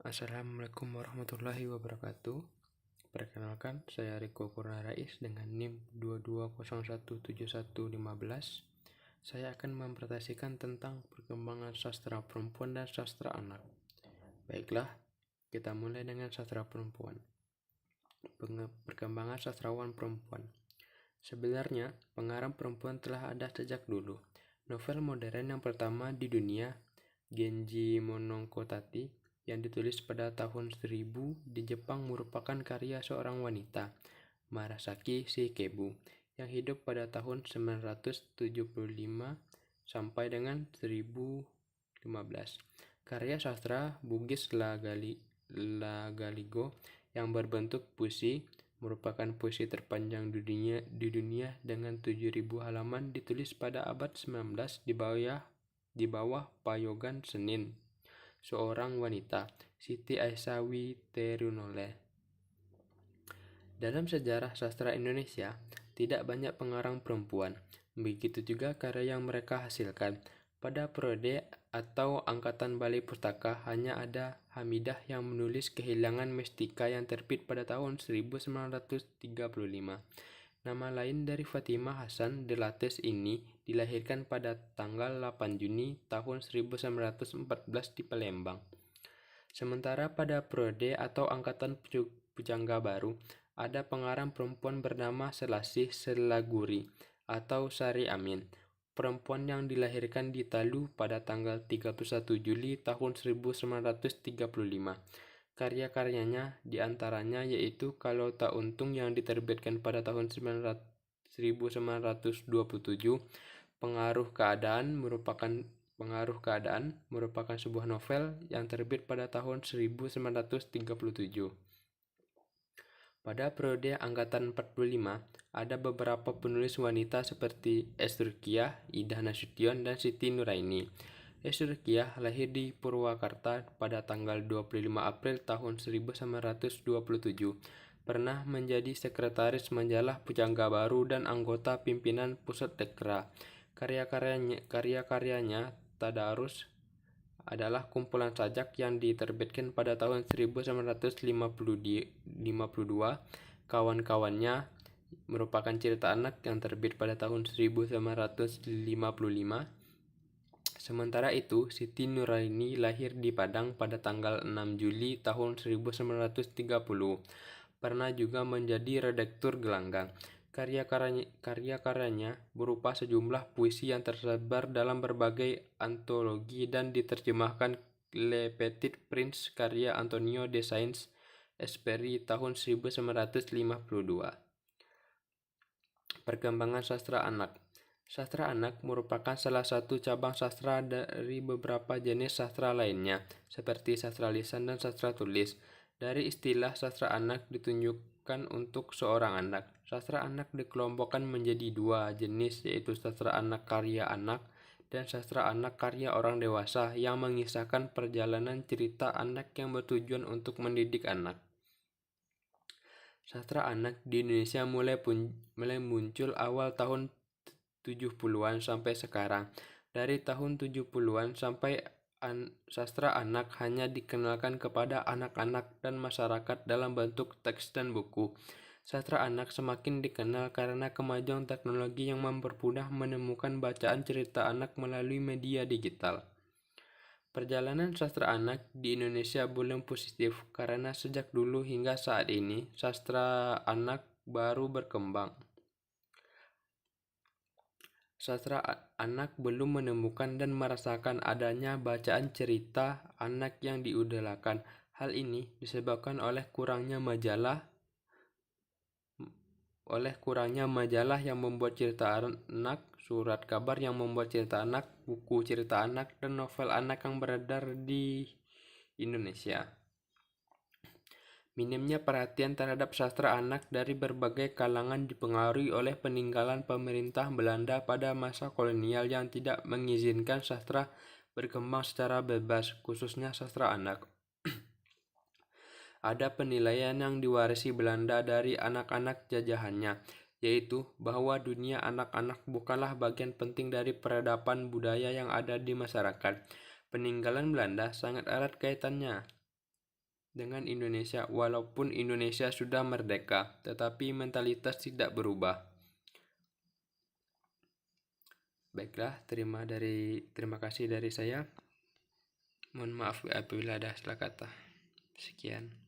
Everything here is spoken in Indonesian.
Assalamualaikum warahmatullahi wabarakatuh. Perkenalkan, saya Riko Purna Rais dengan NIM 22017115. Saya akan mempresentasikan tentang perkembangan sastra perempuan dan sastra anak. Baiklah, kita mulai dengan sastra perempuan. Perkembangan sastrawan perempuan. Sebenarnya, pengarang perempuan telah ada sejak dulu. Novel modern yang pertama di dunia, Genji Monogatari, yang ditulis pada tahun 1000 di Jepang merupakan karya seorang wanita, Murasaki Shikibu, yang hidup pada tahun 975 sampai dengan 1015. Karya sastra Bugis Lagaligo yang berbentuk puisi merupakan puisi terpanjang di dunia dengan 7.000 halaman, ditulis pada abad 19 di bawah payogan Senin, seorang wanita, Siti Aisyah Witerunole. Dalam sejarah sastra Indonesia, tidak banyak pengarang perempuan. Begitu juga karya yang mereka hasilkan. Pada periode atau angkatan Balai Pustaka hanya ada Hamidah yang menulis Kehilangan Mestika yang terbit pada tahun 1935. Nama lain dari Fatimah Hasan de Lattes ini dilahirkan pada tanggal 8 Juni tahun 1914 di Palembang. Sementara pada periode atau angkatan Pujangga Baru, ada pengarang perempuan bernama Selasih Selaguri atau Sari Amin, perempuan yang dilahirkan di Talu pada tanggal 31 Juli tahun 1935. Karya-karyanya diantaranya yaitu Kalau Tak Untung yang diterbitkan pada tahun 1927, Pengaruh Keadaan merupakan sebuah novel yang terbit pada tahun 1937. Pada periode angkatan 45, ada beberapa penulis wanita seperti Esther-Ruqyah, Ida Nasution, dan Siti Nuraini. Esther-Ruqyah lahir di Purwakarta pada tanggal 25 April tahun 1927. Pernah menjadi sekretaris majalah Pujangga Baru dan anggota pimpinan Pusat Dekra. Karya-karyanya Tadarus adalah kumpulan sajak yang diterbitkan pada tahun 1952. Kawan-kawannya merupakan cerita anak yang terbit pada tahun 1955. Sementara itu, Siti Nuraini lahir di Padang pada tanggal 6 Juli tahun 1930. Pernah juga menjadi redaktur Gelanggang. Karya-karyanya berupa sejumlah puisi yang tersebar dalam berbagai antologi dan diterjemahkan Le Petit Prince karya Antonio de Saint-Exupéry tahun 1952. Perkembangan sastra anak. Sastra anak merupakan salah satu cabang sastra dari beberapa jenis sastra lainnya, seperti sastra lisan dan sastra tulis. Dari istilah sastra anak ditunjukkan untuk seorang anak. Sastra anak dikelompokkan menjadi dua jenis, yaitu sastra anak karya anak dan sastra anak karya orang dewasa yang mengisahkan perjalanan cerita anak yang bertujuan untuk mendidik anak. Sastra anak di Indonesia mulai muncul awal tahun 70-an sampai sekarang. Dari tahun 70-an sampai sastra anak hanya dikenalkan kepada anak-anak dan masyarakat dalam bentuk teks dan buku. Sastra anak semakin dikenal karena kemajuan teknologi yang mempermudah menemukan bacaan cerita anak melalui media digital. Perjalanan sastra anak di Indonesia belum positif karena sejak dulu hingga saat ini sastra anak baru berkembang. Sastra anak belum menemukan dan merasakan adanya bacaan cerita anak yang diidolakan. Hal ini disebabkan oleh kurangnya majalah yang membuat cerita anak, surat kabar yang membuat cerita anak, buku cerita anak, dan novel anak yang beredar di Indonesia. Minimnya perhatian terhadap sastra anak dari berbagai kalangan dipengaruhi oleh peninggalan pemerintah Belanda pada masa kolonial yang tidak mengizinkan sastra berkembang secara bebas, khususnya sastra anak. Ada penilaian yang diwarisi Belanda dari anak-anak jajahannya, yaitu bahwa dunia anak-anak bukanlah bagian penting dari peradaban budaya yang ada di masyarakat. Peninggalan Belanda sangat erat kaitannya dengan Indonesia walaupun Indonesia sudah merdeka, tetapi mentalitas tidak berubah. Baiklah, terima kasih dari saya. Mohon maaf apabila ada salah kata. Sekian.